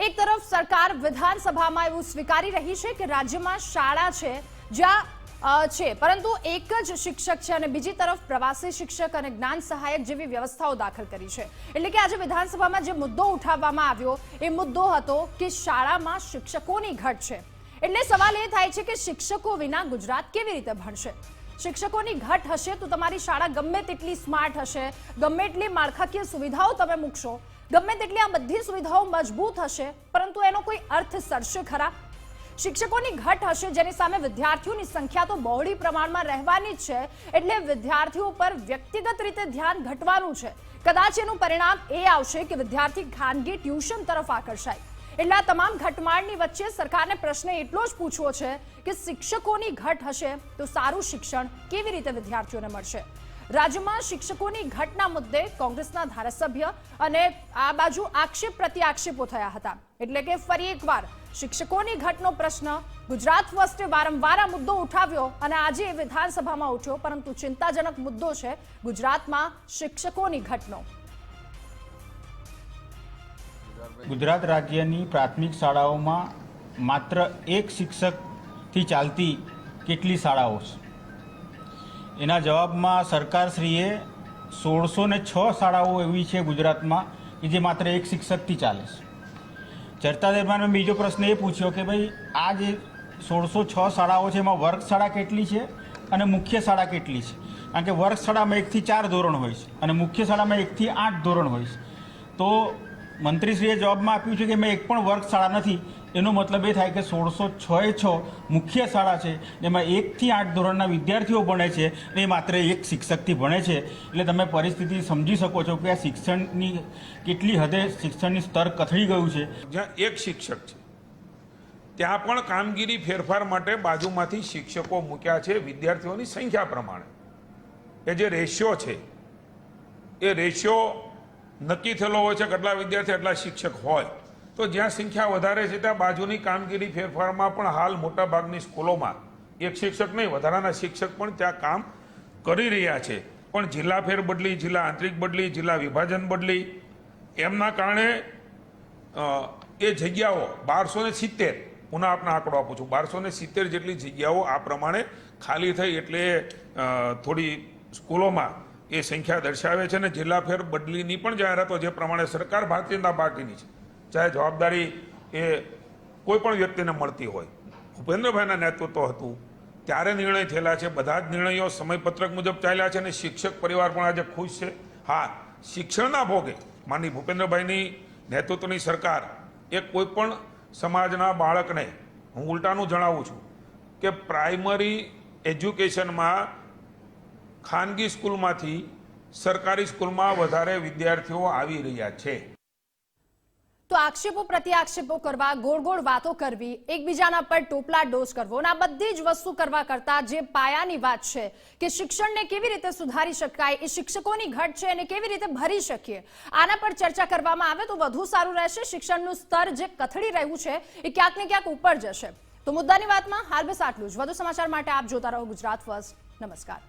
એક તરફ સરકાર વિધાનસભામાં એવું સ્વીકારી રહી છે કે રાજ્યમાં શાળા છે જ્યાં છે પરંતુ એક જ શિક્ષક છે અને બીજી તરફ પ્રવાસી શિક્ષક અને જ્ઞાન સહાયક જેવી વ્યવસ્થાઓ દાખલ કરી છે। એટલે કે આજે વિધાનસભામાં જે મુદ્દો ઉઠાવવામાં આવ્યો એ મુદ્દો હતો કે શાળામાં શિક્ષકોની ઘટ છે। એટલે સવાલ એ થાય છે કે શિક્ષકો વિના ગુજરાત કેવી રીતે ભણશે। શિક્ષકોની ઘટ હશે તો તમારી શાળા ગમે તેટલી સ્માર્ટ હશે, ગમે તેટલી માળખાકીય સુવિધાઓ તમે મૂકશો, ગમે તેટલી આ બધી સુવિધાઓ મજબૂત હશે પરંતુ એનો કોઈ અર્થ સરશે ખરા। શિક્ષકોની ઘટ હશે જેની સામે વિદ્યાર્થીઓની સંખ્યા તો બહોળી પ્રમાણમાં રહેવાની જ છે, એટલે વિદ્યાર્થીઓ પર વ્યક્તિગત રીતે ધ્યાન ઘટવાનું છે। કદાચ એનું પરિણામ એ આવશે કે વિદ્યાર્થી ખાનગી ટ્યુશન તરફ આકર્ષાય। એટલે આ તમામ ઘટમાળની વચ્ચે સરકારને પ્રશ્ન એટલો જ પૂછવો છે કે શિક્ષકોની ઘટ હશે તો સારું શિક્ષણ કેવી રીતે વિદ્યાર્થીઓને મળશે। રાજ્યમાં શિક્ષકોની ઘટના મુદ્દે કોંગ્રેસના ધારાસભ્ય અને આ બાજુ આક્ષેપ પ્રત્યાક્ષેપો થયા હતા। એટલે કે ફરી એકવાર શિક્ષકોની ઘટનો પ્રશ્ન ગુજરાત ફર્સ્ટે વારંવાર આ મુદ્દો ઉઠાવ્યો અને આજે વિધાનસભામાં ઉઠ્યો, પરંતુ ચિંતાજનક મુદ્દો છે ગુજરાતમાં શિક્ષકોની ઘટનો। ગુજરાત રાજ્યની પ્રાથમિક શાળાઓમાં માત્ર એક શિક્ષકથી ચાલતી કેટલી શાળાઓ છે? એના જવાબમાં સરકારશ્રીએ 1606 શાળાઓ એવી છે ગુજરાતમાં કે જે માત્ર એક શિક્ષકથી ચાલે છે। ચર્ચા દરમિયાન બીજો પ્રશ્ન એ પૂછ્યો કે ભાઈ આ જે 1606 શાળાઓ છે એમાં વર્ગશાળા કેટલી છે અને મુખ્ય શાળા કેટલી છે? કારણ કે વર્ગશાળામાં 1 થી 4 ધોરણ હોય છે અને મુખ્ય શાળામાં 1 થી 8 ધોરણ હોય છે। તો મંત્રીશ્રીએ જવાબમાં આપ્યું છે કે મેં એક પણ વર્ગશાળા નથી। એનો મતલબ એ થાય કે 1606 મુખ્ય શાળા છે જેમાં 1 થી 8 ધોરણના વિદ્યાર્થીઓ ભણે છે અને એ માત્ર એક શિક્ષકથી ભણે છે। એટલે તમે પરિસ્થિતિ સમજી શકો છો કે આ શિક્ષણની કેટલી હદે શિક્ષણની સ્તર કથળી ગયું છે। જ્યાં એક શિક્ષક છે ત્યાં પણ કામગીરી ફેરફાર માટે બાજુમાંથી શિક્ષકો મૂક્યા છે વિદ્યાર્થીઓની સંખ્યા પ્રમાણે। એ જે રેશિયો છે એ રેશિયો નક્કી થયેલો હોય છે, કેટલા વિદ્યાર્થી એટલા શિક્ષક હોય। તો જ્યાં સંખ્યા વધારે છે ત્યાં બાજુની કામગીરી ફેરફારમાં પણ હાલ મોટાભાગની સ્કૂલોમાં એક શિક્ષક નહીં, વધારાના શિક્ષક પણ ત્યાં કામ કરી રહ્યા છે। પણ જિલ્લા ફેરબદલી, જિલ્લા આંતરિક બદલી, જિલ્લા વિભાજન બદલી એમના કારણે એ જગ્યાઓ 1270, પુનઃ આપનો આંકડો આપું છું, 1270 જેટલી જગ્યાઓ આ પ્રમાણે ખાલી થઈ। એટલે થોડી સ્કૂલોમાં એ સંખ્યા દર્શાવે છે અને જિલ્લા ફેર બદલીની પણ જાહેરાતો જે પ્રમાણે સરકાર ભારતીય જનતા પાર્ટીની છે, ચાહે જવાબદારી એ કોઈ પણ વ્યક્તિને મળતી હોય, ભૂપેન્દ્રભાઈના નેતૃત્વ હતું ત્યારે નિર્ણય થયેલા છે। બધા જ નિર્ણયો સમયપત્રક મુજબ ચાલ્યા છે અને શિક્ષક પરિવાર પણ આજે ખુશ છે। હા, શિક્ષણના ભોગે માનની ભૂપેન્દ્રભાઈની નેતૃત્વની સરકાર એ કોઈ પણ સમાજના બાળકને, હું ઉલટાનું જણાવું છું કે પ્રાઇમરી એજ્યુકેશનમાં ખાનગી સ્કૂલમાંથી સરકારી સ્કૂલમાં વધારે વિદ્યાર્થીઓ આવી રહ્યા છે। તો આક્ષેપો પ્રત્યાક્ષેપો કરવા, ગોળ ગોળ વાતો કરવી, એકબીજાના પર ટોપલા ડોઝ કરવો અને આ બધી જ વસ્તુ કરવા કરતા જે પાયાની વાત છે કે શિક્ષણને કેવી રીતે સુધારી શકાય, એ શિક્ષકોની ઘટ છે એને કેવી રીતે ભરી શકીએ, આના પર ચર્ચા કરવામાં આવે તો વધુ સારું રહેશે। શિક્ષણનું સ્તર જે કથળી રહ્યું છે એ ક્યાંક ને ક્યાંક ઉપર જશે। તો મુદ્દાની વાતમાં હાલ બસ આટલું જ। વધુ સમાચાર માટે આપ જોતા રહો ગુજરાત ફર્સ્ટ। નમસ્કાર।